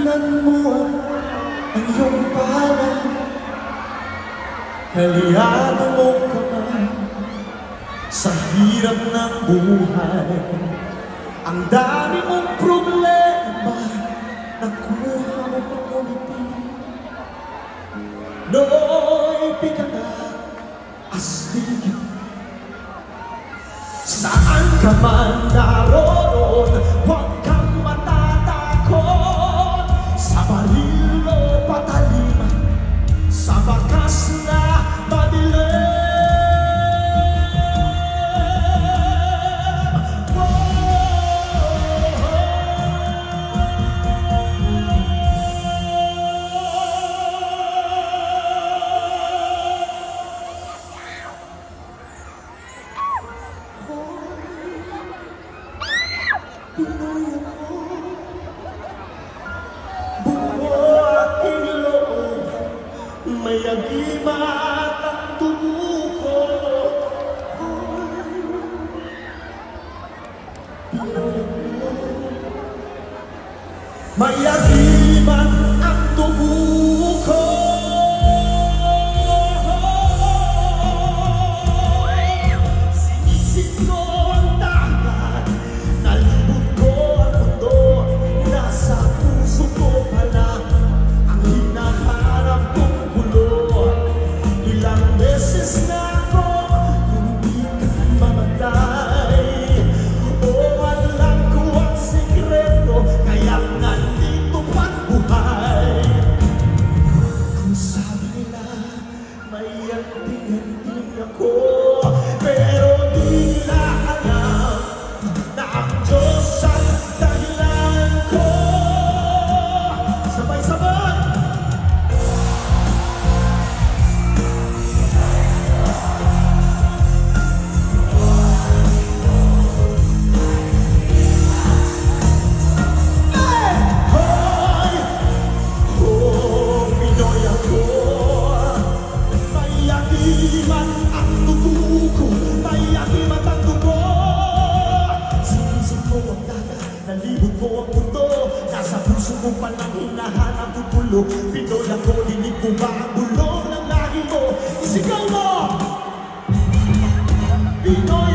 tingnan mo ang iyong pangalan, kalihado mo ka man sa hirap ng buhay. Ang dami mong problema, nakuha mo pang ulitin. No'y pinaka-astig, saan ka man naroon, huwag kang matatakot. Sa baril o patalim, sa bakas na madilim. Pinoy ako, buo aking loob, may agimat ang dugo ko. Pinoy ako, may agimat ang dugo ko. Sinisip ko ang dagat, nalibot ko ang mundo, nasa puso ko pala ang hinaharap kong gulo. Ilang beses na ako hindi ka mamatay, o alam ko ang sikreto, kaya nandito pang buhay. Ang sabi nila may anting-anting ako, pero di nila alam na ang Diyos ang dahilan ko. Sabay-sabay! Hoy! Oh, Pinoy ako, may agimat ang dugo ko, may agimat ang dugo. Sinisip mo ang dagat, nalibot mo ang mundo, nasa puso mo palang hinahanap ang pulo. Pinoy ako, dinig mo ba ang bulong ng lahi mo? Isigaw mo! Pinoy